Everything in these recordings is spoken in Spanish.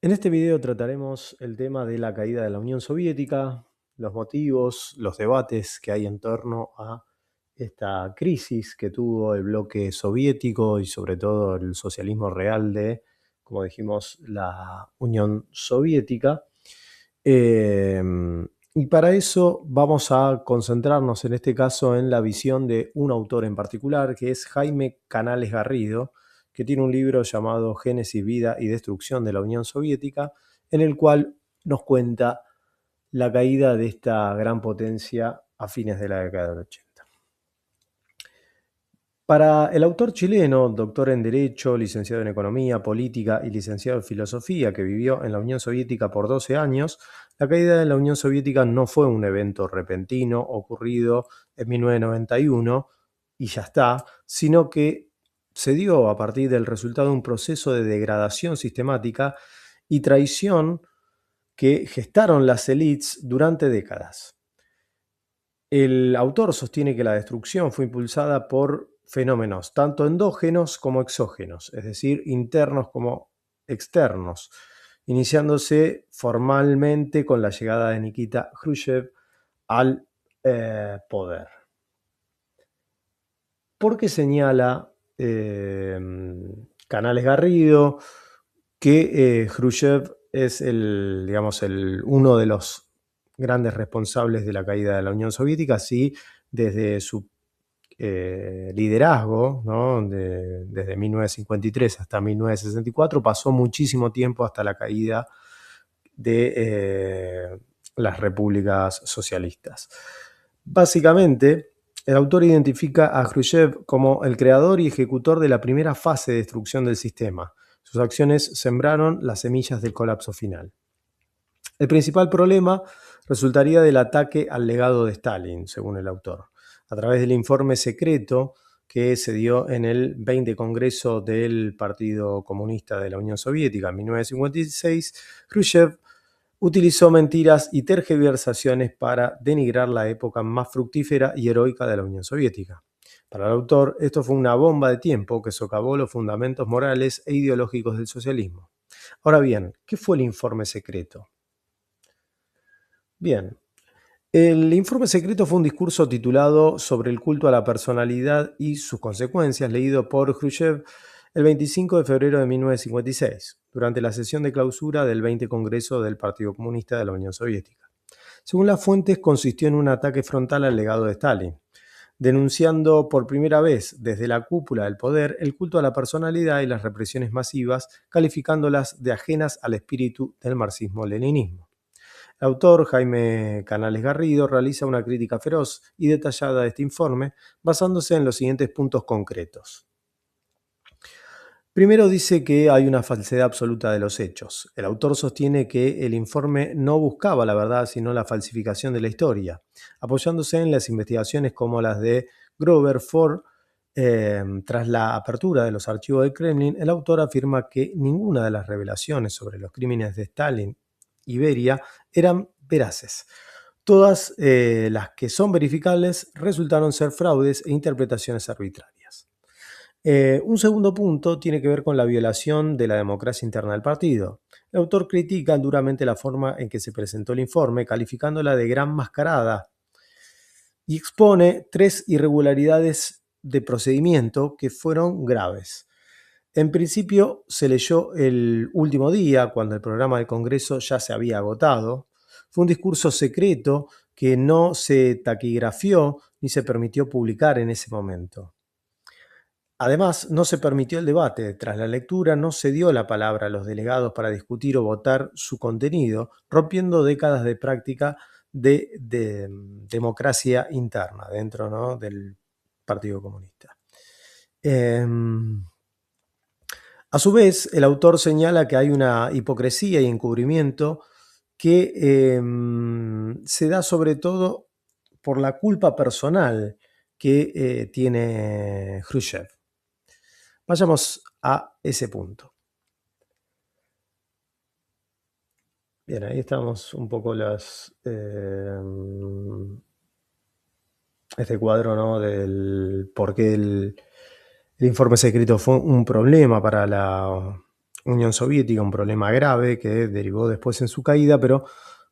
En este video trataremos el tema de la caída de la Unión Soviética, los motivos, los debates que hay en torno a esta crisis que tuvo el bloque soviético y sobre todo el socialismo real de, como dijimos, la Unión Soviética. Y para eso vamos a concentrarnos en este caso en la visión de un autor en particular, que es Jaime Canales Garrido, que tiene un libro llamado Génesis, Vida y Destrucción de la Unión Soviética, en el cual nos cuenta la caída de esta gran potencia a fines de la década del 80. Para el autor chileno, doctor en Derecho, licenciado en Economía, Política y licenciado en Filosofía, que vivió en la Unión Soviética por 12 años, la caída de la Unión Soviética no fue un evento repentino ocurrido en 1991 y ya está, sino que se dio a partir del resultado de un proceso de degradación sistemática y traición que gestaron las élites durante décadas. El autor sostiene que la destrucción fue impulsada por fenómenos tanto endógenos como exógenos, es decir, internos como externos, iniciándose formalmente con la llegada de Nikita Khrushchev al poder. ¿Por qué señala Canales Garrido que Khrushchev es uno de los grandes responsables de la caída de la Unión Soviética? Sí, desde su liderazgo, ¿no? Desde 1953 hasta 1964, pasó muchísimo tiempo hasta la caída de las repúblicas socialistas. Básicamente, el autor identifica a Khrushchev como el creador y ejecutor de la primera fase de destrucción del sistema. Sus acciones sembraron las semillas del colapso final. El principal problema resultaría del ataque al legado de Stalin, según el autor. A través del informe secreto que se dio en el 20 Congreso del Partido Comunista de la Unión Soviética en 1956, Khrushchev utilizó mentiras y tergiversaciones para denigrar la época más fructífera y heroica de la Unión Soviética. Para el autor, esto fue una bomba de tiempo que socavó los fundamentos morales e ideológicos del socialismo. Ahora bien, ¿qué fue el informe secreto? Bien, el informe secreto fue un discurso titulado Sobre el culto a la personalidad y sus consecuencias, leído por Khrushchev el 25 de febrero de 1956, durante la sesión de clausura del 20 Congreso del Partido Comunista de la Unión Soviética. Según las fuentes, consistió en un ataque frontal al legado de Stalin, denunciando por primera vez desde la cúpula del poder el culto a la personalidad y las represiones masivas, calificándolas de ajenas al espíritu del marxismo-leninismo. El autor, Jaime Canales Garrido, realiza una crítica feroz y detallada de este informe, basándose en los siguientes puntos concretos. Primero dice que hay una falsedad absoluta de los hechos. El autor sostiene que el informe no buscaba la verdad, sino la falsificación de la historia, apoyándose en las investigaciones como las de Grover Ford. Tras la apertura de los archivos del Kremlin, el autor afirma que ninguna de las revelaciones sobre los crímenes de Stalin y Beria eran veraces. Todas las que son verificables resultaron ser fraudes e interpretaciones arbitrarias. Un segundo punto tiene que ver con la violación de la democracia interna del partido. El autor critica duramente la forma en que se presentó el informe, calificándola de gran mascarada, y expone 3 irregularidades de procedimiento que fueron graves. En principio se leyó el último día, cuando el programa del Congreso ya se había agotado. Fue un discurso secreto que no se taquigrafió ni se permitió publicar en ese momento. Además, no se permitió el debate. Tras la lectura, no se dio la palabra a los delegados para discutir o votar su contenido, rompiendo décadas de práctica de democracia interna dentro, ¿no?, del Partido Comunista. A su vez, el autor señala que hay una hipocresía y encubrimiento que se da sobre todo por la culpa personal que tiene Khrushchev. Vayamos a ese punto. Bien, ahí estamos un poco este cuadro, ¿no?, del por qué el informe secreto fue un problema para la Unión Soviética, un problema grave que derivó después en su caída, pero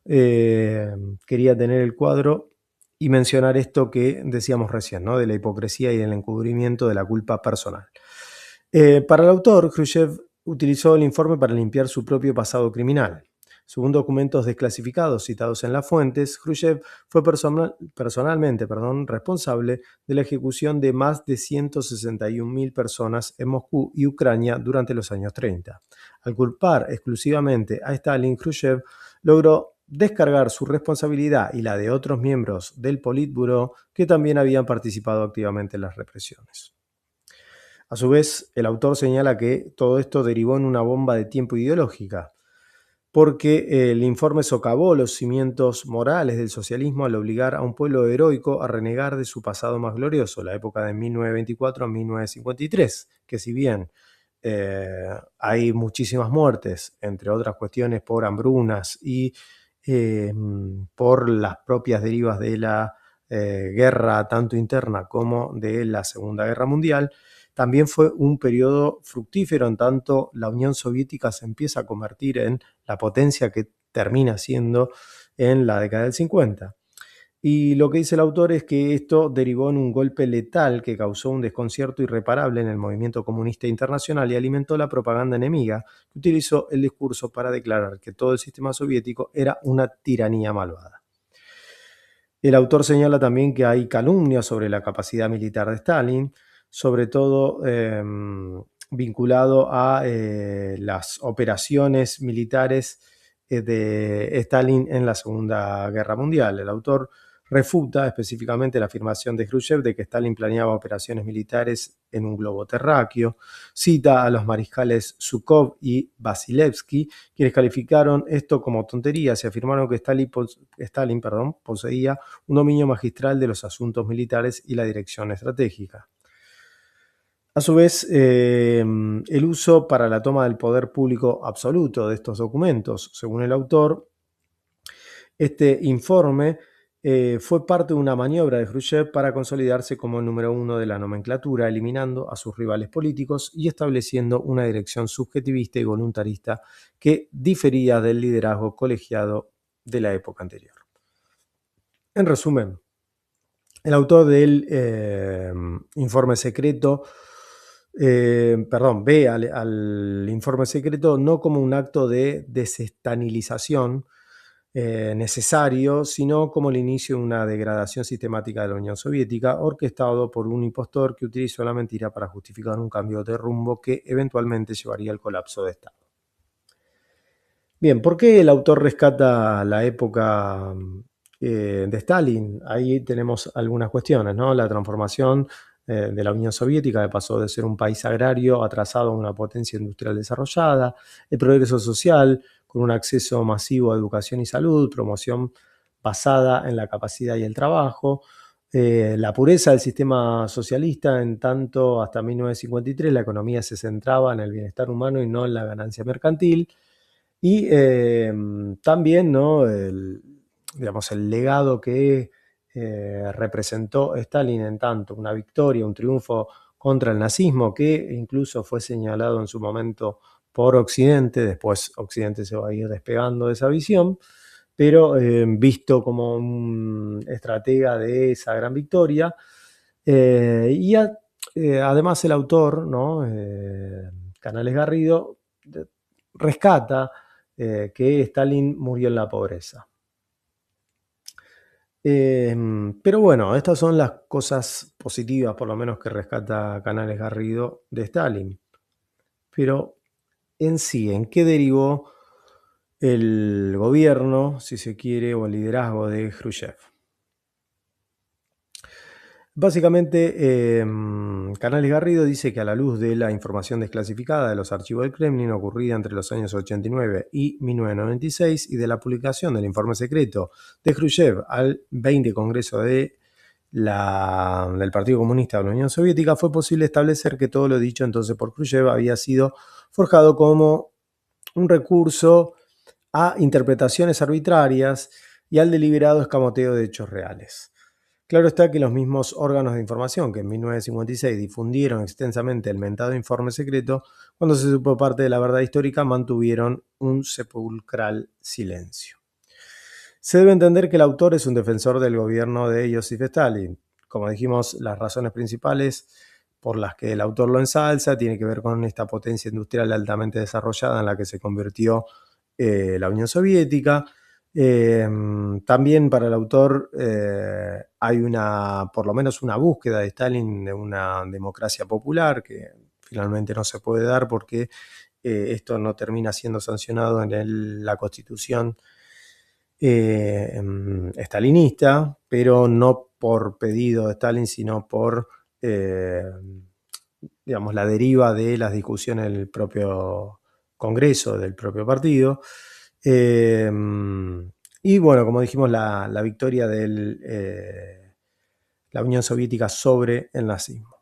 quería tener el cuadro y mencionar esto que decíamos recién, ¿no? De la hipocresía y del encubrimiento de la culpa personal. Para el autor, Khrushchev utilizó el informe para limpiar su propio pasado criminal. Según documentos desclasificados citados en las fuentes, Khrushchev fue personalmente responsable de la ejecución de más de 161.000 personas en Moscú y Ucrania durante los años 30. Al culpar exclusivamente a Stalin, Khrushchev logró descargar su responsabilidad y la de otros miembros del Politburó que también habían participado activamente en las represiones. A su vez, el autor señala que todo esto derivó en una bomba de tiempo ideológica, porque el informe socavó los cimientos morales del socialismo al obligar a un pueblo heroico a renegar de su pasado más glorioso, la época de 1924 a 1953, que si bien hay muchísimas muertes, entre otras cuestiones por hambrunas y por las propias derivas de la guerra tanto interna como de la Segunda Guerra Mundial, también fue un periodo fructífero en tanto la Unión Soviética se empieza a convertir en la potencia que termina siendo en la década del 50. Y lo que dice el autor es que esto derivó en un golpe letal que causó un desconcierto irreparable en el movimiento comunista internacional y alimentó la propaganda enemiga, que utilizó el discurso para declarar que todo el sistema soviético era una tiranía malvada. El autor señala también que hay calumnias sobre la capacidad militar de Stalin, sobre todo vinculado a las operaciones militares de Stalin en la Segunda Guerra Mundial. El autor refuta específicamente la afirmación de Khrushchev de que Stalin planeaba operaciones militares en un globo terráqueo. Cita a los mariscales Zhukov y Vasilevsky, quienes calificaron esto como tonterías y afirmaron que Stalin poseía un dominio magistral de los asuntos militares y la dirección estratégica. A su vez, el uso para la toma del poder público absoluto de estos documentos, según el autor, este informe fue parte de una maniobra de Khrushchev para consolidarse como el número uno de la nomenclatura, eliminando a sus rivales políticos y estableciendo una dirección subjetivista y voluntarista que difería del liderazgo colegiado de la época anterior. En resumen, el autor del informe secreto ve al informe secreto no como un acto de desestanilización necesario, sino como el inicio de una degradación sistemática de la Unión Soviética, orquestado por un impostor que utilizó la mentira para justificar un cambio de rumbo que eventualmente llevaría al colapso de Estado. Bien, ¿por qué el autor rescata la época de Stalin? Ahí tenemos algunas cuestiones, ¿no? La transformación de la Unión Soviética, que pasó de ser un país agrario atrasado a una potencia industrial desarrollada, el progreso social, con un acceso masivo a educación y salud, promoción basada en la capacidad y el trabajo, la pureza del sistema socialista, en tanto hasta 1953 la economía se centraba en el bienestar humano y no en la ganancia mercantil, y también, ¿no? el legado que representó Stalin en tanto una victoria, un triunfo contra el nazismo, que incluso fue señalado en su momento por Occidente. Después Occidente se va a ir despegando de esa visión, pero visto como un estratega de esa gran victoria. Además el autor, ¿no? Canales Garrido, rescata que Stalin murió en la pobreza. Pero bueno, estas son las cosas positivas, por lo menos, que rescata Canales Garrido de Stalin. Pero en sí, ¿en qué derivó el gobierno, si se quiere, o el liderazgo de Khrushchev? Básicamente, Canales Garrido dice que a la luz de la información desclasificada de los archivos del Kremlin ocurrida entre los años 89 y 1996 y de la publicación del informe secreto de Khrushchev al 20 Congreso del Partido Comunista de la Unión Soviética, fue posible establecer que todo lo dicho entonces por Khrushchev había sido forjado como un recurso a interpretaciones arbitrarias y al deliberado escamoteo de hechos reales. Claro está que los mismos órganos de información que en 1956 difundieron extensamente el mentado informe secreto, cuando se supo parte de la verdad histórica, mantuvieron un sepulcral silencio. Se debe entender que el autor es un defensor del gobierno de Joseph Stalin. Como dijimos, las razones principales por las que el autor lo ensalza tiene que ver con esta potencia industrial altamente desarrollada en la que se convirtió la Unión Soviética. También para el autor hay por lo menos una búsqueda de Stalin de una democracia popular que finalmente no se puede dar porque esto no termina siendo sancionado en la Constitución stalinista, pero no por pedido de Stalin, sino por digamos, la deriva de las discusiones del propio Congreso, del propio partido. Y bueno, como dijimos, la victoria de la Unión Soviética sobre el nazismo.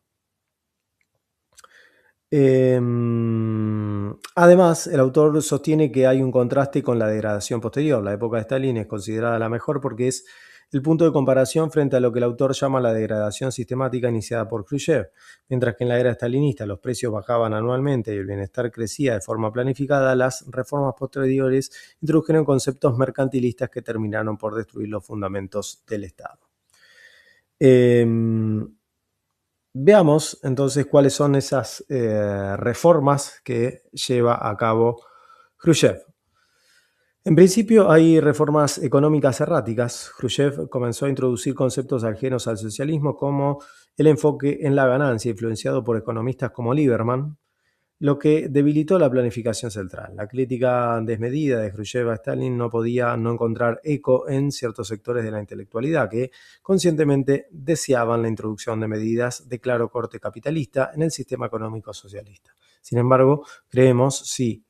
Además, el autor sostiene que hay un contraste con la degradación posterior. La época de Stalin es considerada la mejor porque es el punto de comparación frente a lo que el autor llama la degradación sistemática iniciada por Khrushchev. Mientras que en la era stalinista los precios bajaban anualmente y el bienestar crecía de forma planificada, las reformas posteriores introdujeron conceptos mercantilistas que terminaron por destruir los fundamentos del Estado. Veamos entonces cuáles son esas reformas que lleva a cabo Khrushchev. En principio hay reformas económicas erráticas. Khrushchev comenzó a introducir conceptos ajenos al socialismo como el enfoque en la ganancia, influenciado por economistas como Lieberman, lo que debilitó la planificación central. La crítica desmedida de Khrushchev a Stalin no podía no encontrar eco en ciertos sectores de la intelectualidad que conscientemente deseaban la introducción de medidas de claro corte capitalista en el sistema económico socialista. Sin embargo, creemos, sí,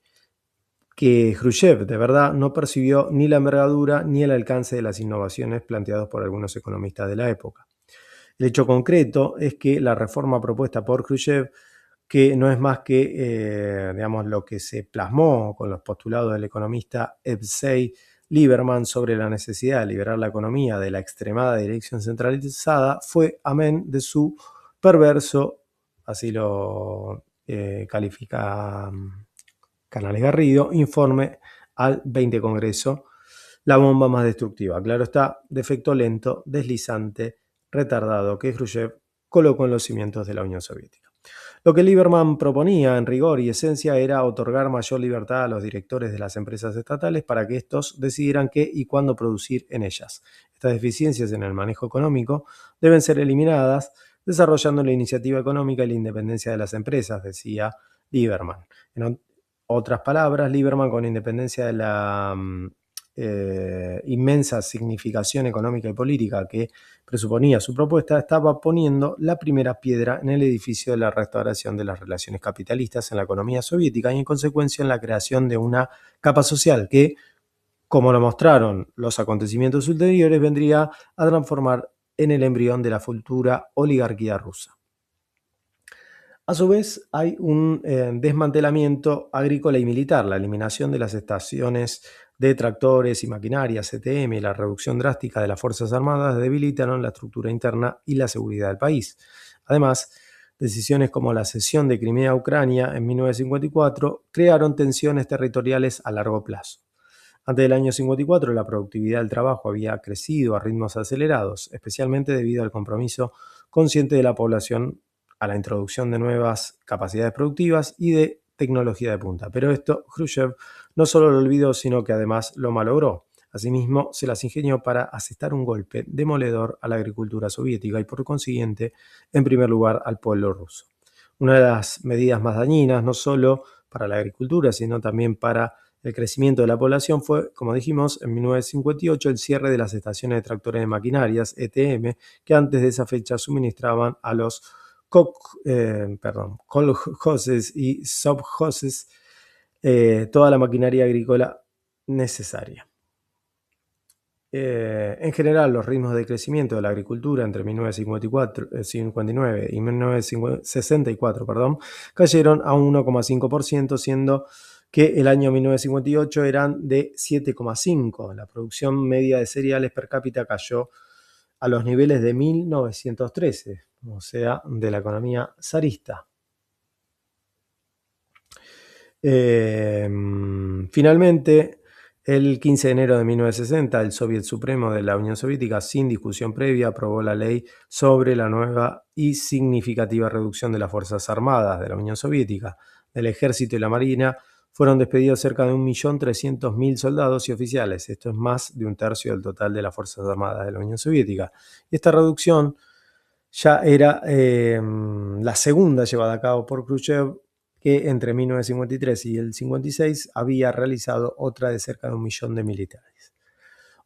que Khrushchev de verdad no percibió ni la envergadura ni el alcance de las innovaciones planteadas por algunos economistas de la época. El hecho concreto es que la reforma propuesta por Khrushchev, que no es más que digamos, lo que se plasmó con los postulados del economista Evsei Lieberman sobre la necesidad de liberar la economía de la extremada dirección centralizada, fue amén de su perverso, así lo califica Canales Garrido, informe al 20 Congreso, la bomba más destructiva. Claro está, de efecto lento, deslizante, retardado, que Khrushchev colocó en los cimientos de la Unión Soviética. Lo que Lieberman proponía, en rigor y esencia, era otorgar mayor libertad a los directores de las empresas estatales para que estos decidieran qué y cuándo producir en ellas. Estas deficiencias en el manejo económico deben ser eliminadas, desarrollando la iniciativa económica y la independencia de las empresas, decía Lieberman. En otras palabras, Lieberman, con independencia de la inmensa significación económica y política que presuponía su propuesta, estaba poniendo la primera piedra en el edificio de la restauración de las relaciones capitalistas en la economía soviética y en consecuencia en la creación de una capa social que, como lo mostraron los acontecimientos ulteriores, vendría a transformar en el embrión de la futura oligarquía rusa. A su vez, hay un desmantelamiento agrícola y militar, la eliminación de las estaciones de tractores y maquinarias, CTM, y la reducción drástica de las Fuerzas Armadas debilitaron la estructura interna y la seguridad del país. Además, decisiones como la cesión de Crimea a Ucrania en 1954 crearon tensiones territoriales a largo plazo. Antes del año 54, la productividad del trabajo había crecido a ritmos acelerados, especialmente debido al compromiso consciente de la población a la introducción de nuevas capacidades productivas y de tecnología de punta. Pero esto Khrushchev no solo lo olvidó, sino que además lo malogró. Asimismo, se las ingenió para asestar un golpe demoledor a la agricultura soviética y, por consiguiente, en primer lugar, al pueblo ruso. Una de las medidas más dañinas, no solo para la agricultura, sino también para el crecimiento de la población, fue, como dijimos, en 1958 el cierre de las estaciones de tractores de maquinarias, ETM, que antes de esa fecha suministraban a los kolkhozes y sovkhozes toda la maquinaria agrícola necesaria. En general, los ritmos de crecimiento de la agricultura entre 1959 y 1964 cayeron a 1,5%, siendo que el año 1958 eran de 7,5%. La producción media de cereales per cápita cayó a los niveles de 1913, o sea, de la economía zarista. Finalmente, el 15 de enero de 1960, el Soviet Supremo de la Unión Soviética, sin discusión previa, aprobó la ley sobre la nueva y significativa reducción de las Fuerzas Armadas de la Unión Soviética. Del Ejército y la Marina fueron despedidos cerca de 1.300.000 soldados y oficiales. Esto es más de un tercio del total de las Fuerzas Armadas de la Unión Soviética. Esta reducción ya era la segunda llevada a cabo por Khrushchev, que entre 1953 y el 56 había realizado otra de cerca de 1.000.000 de militares.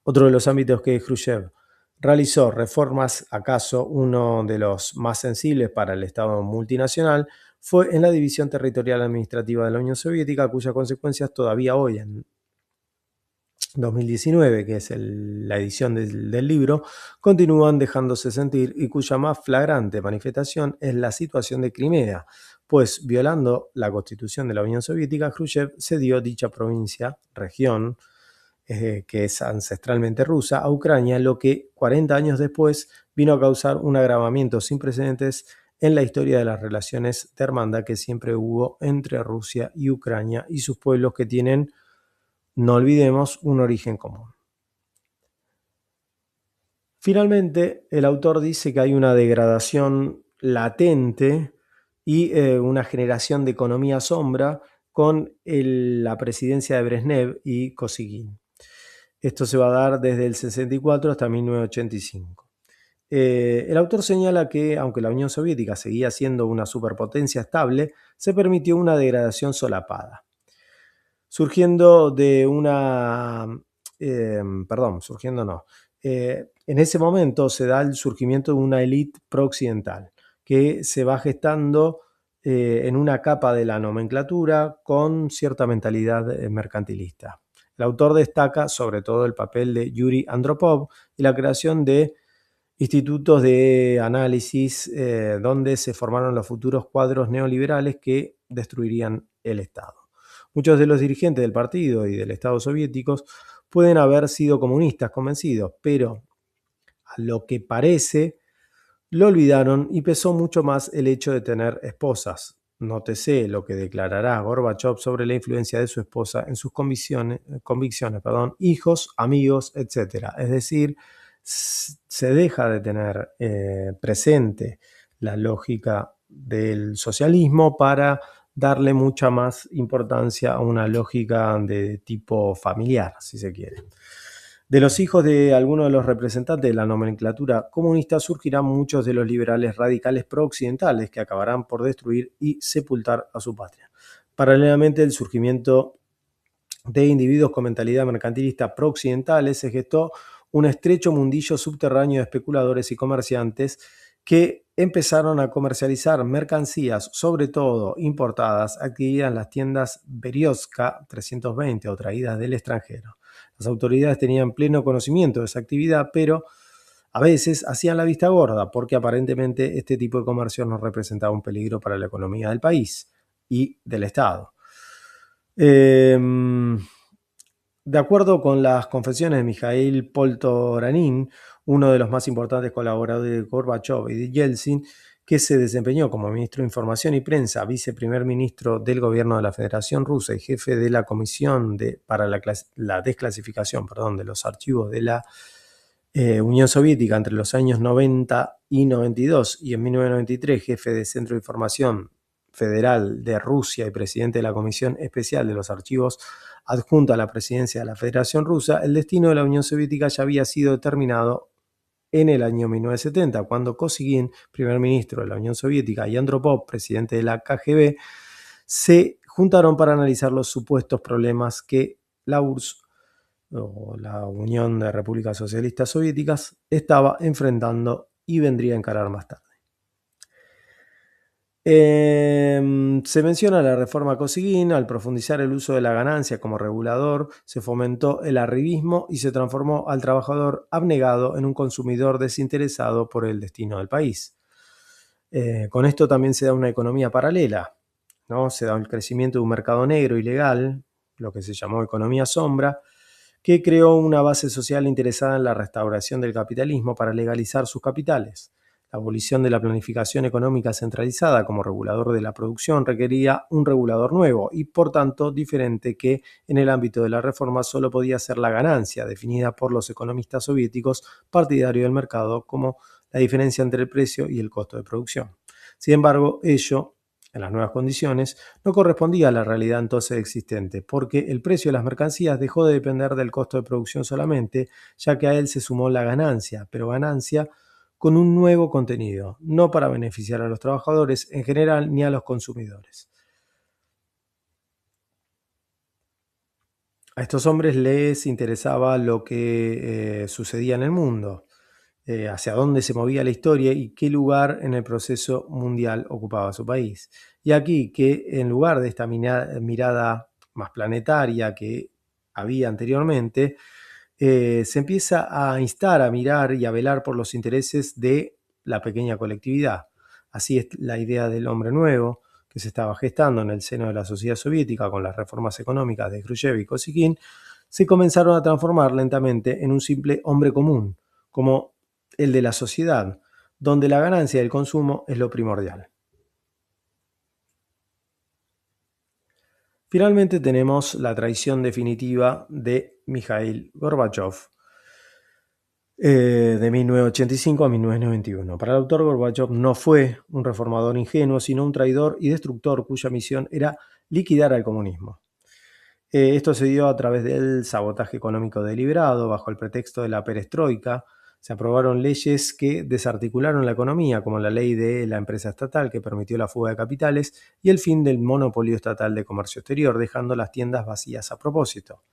Otro de los ámbitos que Khrushchev realizó reformas, acaso uno de los más sensibles para el Estado multinacional, fue en la división territorial administrativa de la Unión Soviética, cuyas consecuencias todavía hoy, en 2019, que es la edición del libro, continúan dejándose sentir y cuya más flagrante manifestación es la situación de Crimea, pues violando la Constitución de la Unión Soviética, Khrushchev cedió dicha provincia, región, que es ancestralmente rusa, a Ucrania, lo que 40 años después vino a causar un agravamiento sin precedentes en la historia de las relaciones de hermandad que siempre hubo entre Rusia y Ucrania y sus pueblos que tienen, no olvidemos, un origen común. Finalmente, el autor dice que hay una degradación latente y una generación de economía sombra con la presidencia de Brezhnev y Kosygin. Esto se va a dar desde el 64 hasta 1985. El autor señala que, aunque la Unión Soviética seguía siendo una superpotencia estable, se permitió una degradación solapada. En ese momento se da el surgimiento de una élite pro-occidental que se va gestando en una capa de la nomenclatura con cierta mentalidad mercantilista. El autor destaca sobre todo el papel de Yuri Andropov y la creación de institutos de análisis donde se formaron los futuros cuadros neoliberales que destruirían el Estado. Muchos de los dirigentes del partido y del Estado soviéticos pueden haber sido comunistas convencidos, pero a lo que parece lo olvidaron y pesó mucho más el hecho de tener esposas. Nótese lo que declarará Gorbachev sobre la influencia de su esposa en sus convicciones, hijos, amigos, etc. Es decir, se deja de tener presente la lógica del socialismo para darle mucha más importancia a una lógica de tipo familiar, si se quiere. De los hijos de algunos de los representantes de la nomenclatura comunista surgirán muchos de los liberales radicales pro-occidentales que acabarán por destruir y sepultar a su patria. Paralelamente, el surgimiento de individuos con mentalidad mercantilista pro-occidentales se gestó un estrecho mundillo subterráneo de especuladores y comerciantes que empezaron a comercializar mercancías, sobre todo importadas, adquiridas en las tiendas Berioska 320 o traídas del extranjero. Las autoridades tenían pleno conocimiento de esa actividad, pero a veces hacían la vista gorda porque aparentemente este tipo de comercio no representaba un peligro para la economía del país y del Estado. De acuerdo con las confesiones de Mikhail Poltoranin, uno de los más importantes colaboradores de Gorbachev y de Yeltsin, que se desempeñó como ministro de Información y Prensa, viceprimer ministro del gobierno de la Federación Rusa y jefe de la Comisión para la desclasificación de los archivos de la Unión Soviética entre los años 90 y 92 y en 1993 jefe de Centro de Información Federal de Rusia y presidente de la Comisión Especial de los Archivos adjunta a la presidencia de la Federación Rusa, el destino de la Unión Soviética ya había sido determinado en el año 1970, cuando Kosygin, primer ministro de la Unión Soviética, y Andropov, presidente de la KGB, se juntaron para analizar los supuestos problemas que la URSS, o la Unión de Repúblicas Socialistas Soviéticas, estaba enfrentando y vendría a encarar más tarde. Se menciona la reforma Kosygin. Al profundizar el uso de la ganancia como regulador, se fomentó el arribismo y se transformó al trabajador abnegado en un consumidor desinteresado por el destino del país. Con esto también se da una economía paralela, ¿no? Se da el crecimiento de un mercado negro ilegal, lo que se llamó economía sombra, que creó una base social interesada en la restauración del capitalismo para legalizar sus capitales. La abolición de la planificación económica centralizada como regulador de la producción requería un regulador nuevo y, por tanto, diferente que en el ámbito de la reforma solo podía ser la ganancia, definida por los economistas soviéticos partidarios del mercado como la diferencia entre el precio y el costo de producción. Sin embargo, ello, en las nuevas condiciones, no correspondía a la realidad entonces existente, porque el precio de las mercancías dejó de depender del costo de producción solamente, ya que a él se sumó la ganancia, pero ganancia con un nuevo contenido, no para beneficiar a los trabajadores en general ni a los consumidores. A estos hombres les interesaba lo que sucedía en el mundo, hacia dónde se movía la historia y qué lugar en el proceso mundial ocupaba su país. Y aquí que en lugar de esta mirada más planetaria que había anteriormente, se empieza a instar a mirar y a velar por los intereses de la pequeña colectividad. Así es la idea del hombre nuevo que se estaba gestando en el seno de la sociedad soviética con las reformas económicas de Khrushchev y Kosygin, se comenzaron a transformar lentamente en un simple hombre común, como el de la sociedad, donde la ganancia del consumo es lo primordial. Finalmente tenemos la traición definitiva de Mikhail Gorbachev, de 1985 a 1991. Para el autor, Gorbachev no fue un reformador ingenuo, sino un traidor y destructor cuya misión era liquidar al comunismo. Esto se dio a través del sabotaje económico deliberado, bajo el pretexto de la perestroika. Se aprobaron leyes que desarticularon la economía, como la ley de la empresa estatal que permitió la fuga de capitales y el fin del monopolio estatal de comercio exterior, dejando las tiendas vacías a propósito.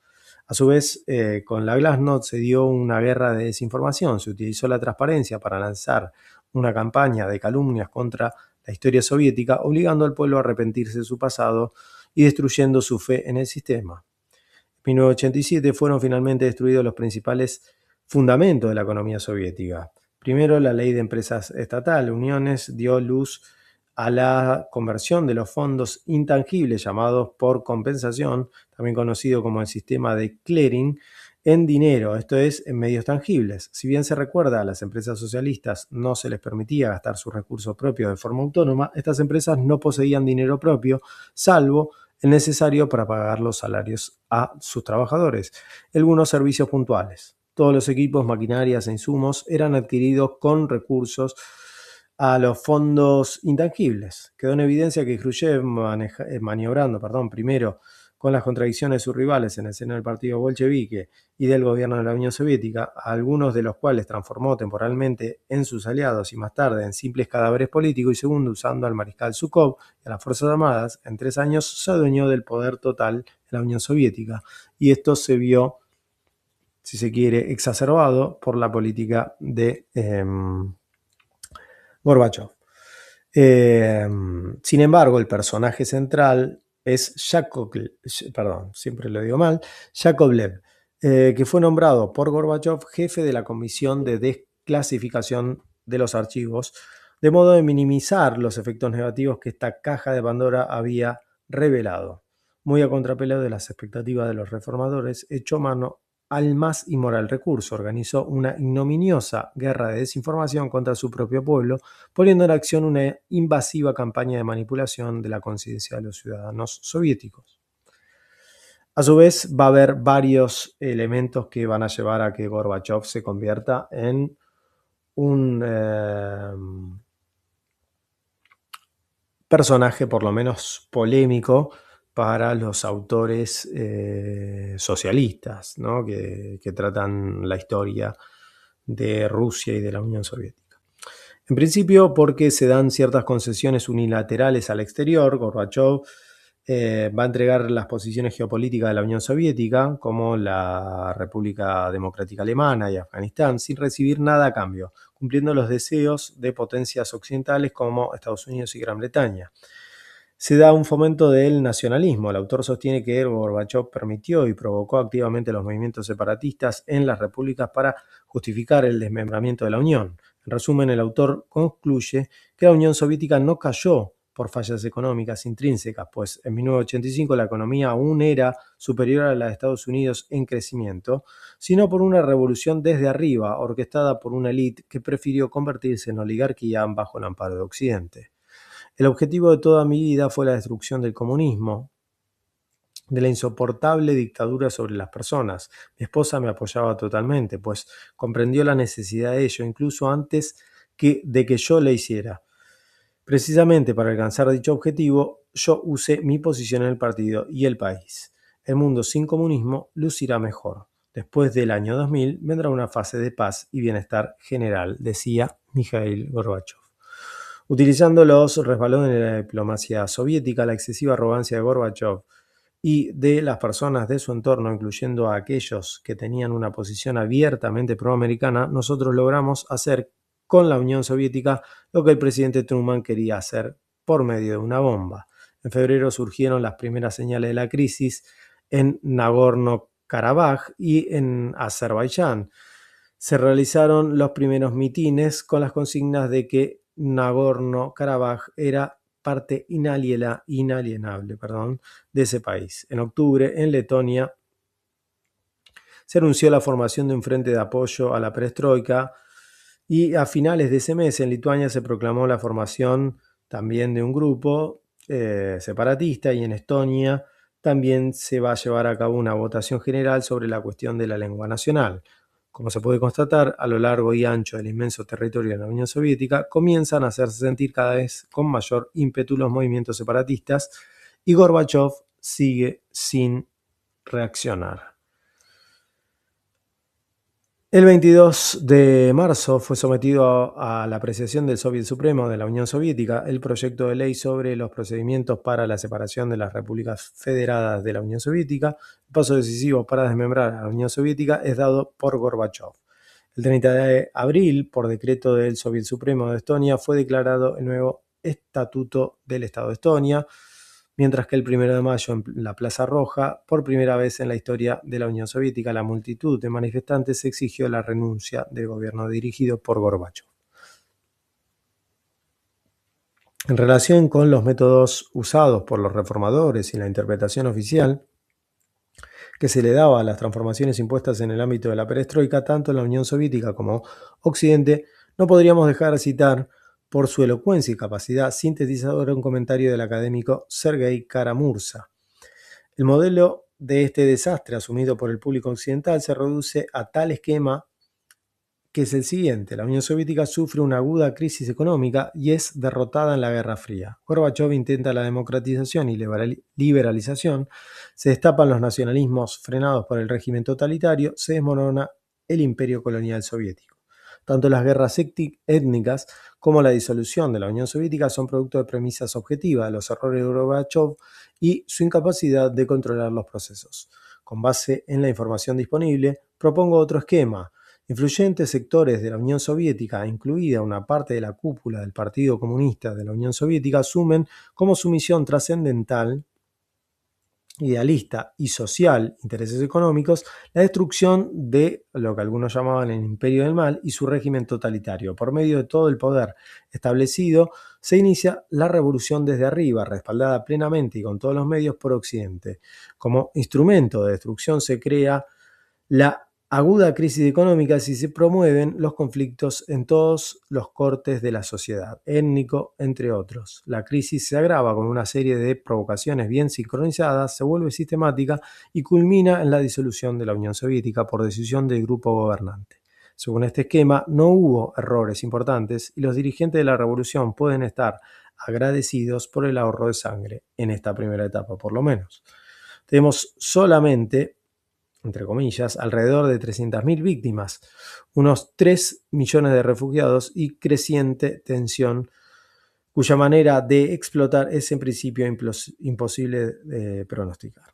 A su vez, con la Glasnost se dio una guerra de desinformación. Se utilizó la transparencia para lanzar una campaña de calumnias contra la historia soviética, obligando al pueblo a arrepentirse de su pasado y destruyendo su fe en el sistema. En 1987 fueron finalmente destruidos los principales fundamentos de la economía soviética. Primero, la ley de empresas estatal, uniones, dio luz a la conversión de los fondos intangibles llamados por compensación, también conocido como el sistema de clearing, en dinero, esto es, en medios tangibles. Si bien se recuerda, a las empresas socialistas no se les permitía gastar sus recursos propios de forma autónoma, estas empresas no poseían dinero propio, salvo el necesario para pagar los salarios a sus trabajadores, algunos servicios puntuales. Todos los equipos, maquinarias e insumos eran adquiridos con recursos a los fondos intangibles. Quedó en evidencia que Khrushchev, maniobrando primero con las contradicciones de sus rivales en el seno del partido bolchevique y del gobierno de la Unión Soviética, algunos de los cuales transformó temporalmente en sus aliados y más tarde en simples cadáveres políticos, y segundo, usando al mariscal Zhukov y a las Fuerzas Armadas, en 3 años se adueñó del poder total de la Unión Soviética. Y esto se vio, si se quiere, exacerbado por la política de Gorbachev. Sin embargo, el personaje central es Yakovlev, que fue nombrado por Gorbachev jefe de la Comisión de Desclasificación de los Archivos, de modo de minimizar los efectos negativos que esta caja de Pandora había revelado. Muy a contrapelo de las expectativas de los reformadores, echó mano al más inmoral recurso, organizó una ignominiosa guerra de desinformación contra su propio pueblo, poniendo en acción una invasiva campaña de manipulación de la conciencia de los ciudadanos soviéticos. A su vez, va a haber varios elementos que van a llevar a que Gorbachev se convierta en un personaje por lo menos polémico para los autores socialistas, ¿no? que tratan la historia de Rusia y de la Unión Soviética. En principio, porque se dan ciertas concesiones unilaterales al exterior. Gorbachev va a entregar las posiciones geopolíticas de la Unión Soviética, como la República Democrática Alemana y Afganistán, sin recibir nada a cambio, cumpliendo los deseos de potencias occidentales como Estados Unidos y Gran Bretaña. Se da un fomento del nacionalismo. El autor sostiene que Gorbachev permitió y provocó activamente los movimientos separatistas en las repúblicas para justificar el desmembramiento de la Unión. En resumen, el autor concluye que la Unión Soviética no cayó por fallas económicas intrínsecas, pues en 1985 la economía aún era superior a la de Estados Unidos en crecimiento, sino por una revolución desde arriba, orquestada por una élite que prefirió convertirse en oligarquía bajo el amparo de Occidente. El objetivo de toda mi vida fue la destrucción del comunismo, de la insoportable dictadura sobre las personas. Mi esposa me apoyaba totalmente, pues comprendió la necesidad de ello, incluso antes de que yo le hiciera. Precisamente para alcanzar dicho objetivo, yo usé mi posición en el partido y el país. El mundo sin comunismo lucirá mejor. Después del año 2000 vendrá una fase de paz y bienestar general, decía Mikhail Gorbachev. Utilizando los resbalones de la diplomacia soviética, la excesiva arrogancia de Gorbachev y de las personas de su entorno, incluyendo a aquellos que tenían una posición abiertamente proamericana, nosotros logramos hacer con la Unión Soviética lo que el presidente Truman quería hacer por medio de una bomba. En febrero surgieron las primeras señales de la crisis en Nagorno-Karabaj y en Azerbaiyán. Se realizaron los primeros mitines con las consignas de que Nagorno-Karabaj era parte inalienable de ese país. En octubre, en Letonia, se anunció la formación de un frente de apoyo a la perestroika y a finales de ese mes en Lituania se proclamó la formación también de un grupo separatista y en Estonia también se va a llevar a cabo una votación general sobre la cuestión de la lengua nacional. Como se puede constatar, a lo largo y ancho del inmenso territorio de la Unión Soviética comienzan a hacerse sentir cada vez con mayor ímpetu los movimientos separatistas y Gorbachev sigue sin reaccionar. El 22 de marzo fue sometido a la apreciación del Soviet Supremo de la Unión Soviética el proyecto de ley sobre los procedimientos para la separación de las repúblicas federadas de la Unión Soviética. El paso decisivo para desmembrar a la Unión Soviética es dado por Gorbachev. El 30 de abril, por decreto del Soviet Supremo de Estonia, fue declarado el nuevo Estatuto del Estado de Estonia, mientras que el 1 de mayo en la Plaza Roja, por primera vez en la historia de la Unión Soviética, la multitud de manifestantes exigió la renuncia del gobierno dirigido por Gorbachev. En relación con los métodos usados por los reformadores y la interpretación oficial que se le daba a las transformaciones impuestas en el ámbito de la perestroika, tanto en la Unión Soviética como Occidente, no podríamos dejar de citar por su elocuencia y capacidad sintetizadora un comentario del académico Sergei Kara-Murza. El modelo de este desastre asumido por el público occidental se reduce a tal esquema que es el siguiente. La Unión Soviética sufre una aguda crisis económica y es derrotada en la Guerra Fría. Gorbachev intenta la democratización y liberalización, se destapan los nacionalismos frenados por el régimen totalitario, se desmorona el imperio colonial soviético. Tanto las guerras étnicas como la disolución de la Unión Soviética son producto de premisas objetivas, los errores de Gorbachev y su incapacidad de controlar los procesos. Con base en la información disponible, propongo otro esquema. Influyentes sectores de la Unión Soviética, incluida una parte de la cúpula del Partido Comunista de la Unión Soviética, asumen como su misión trascendental, idealista y social, intereses económicos, la destrucción de lo que algunos llamaban el imperio del mal y su régimen totalitario. Por medio de todo el poder establecido, se inicia la revolución desde arriba, respaldada plenamente y con todos los medios por Occidente. Como instrumento de destrucción se crea la aguda crisis económica si se promueven los conflictos en todos los cortes de la sociedad, étnico, entre otros. La crisis se agrava con una serie de provocaciones bien sincronizadas, se vuelve sistemática y culmina en la disolución de la Unión Soviética por decisión del grupo gobernante. Según este esquema, no hubo errores importantes y los dirigentes de la revolución pueden estar agradecidos por el ahorro de sangre, en esta primera etapa por lo menos. Tenemos solamente, entre comillas, alrededor de 300.000 víctimas, unos 3 millones de refugiados y creciente tensión, cuya manera de explotar es en principio imposible de pronosticar.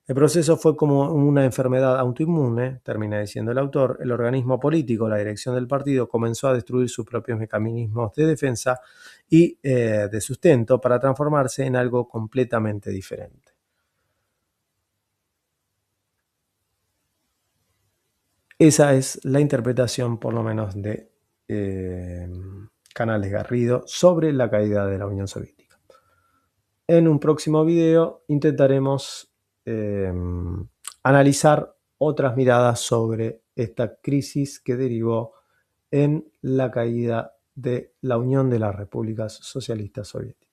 El proceso fue como una enfermedad autoinmune, termina diciendo el autor. El organismo político, la dirección del partido, comenzó a destruir sus propios mecanismos de defensa y de sustento para transformarse en algo completamente diferente. Esa es la interpretación, por lo menos, de Canales Garrido sobre la caída de la Unión Soviética. En un próximo video intentaremos analizar otras miradas sobre esta crisis que derivó en la caída de la Unión de las Repúblicas Socialistas Soviéticas.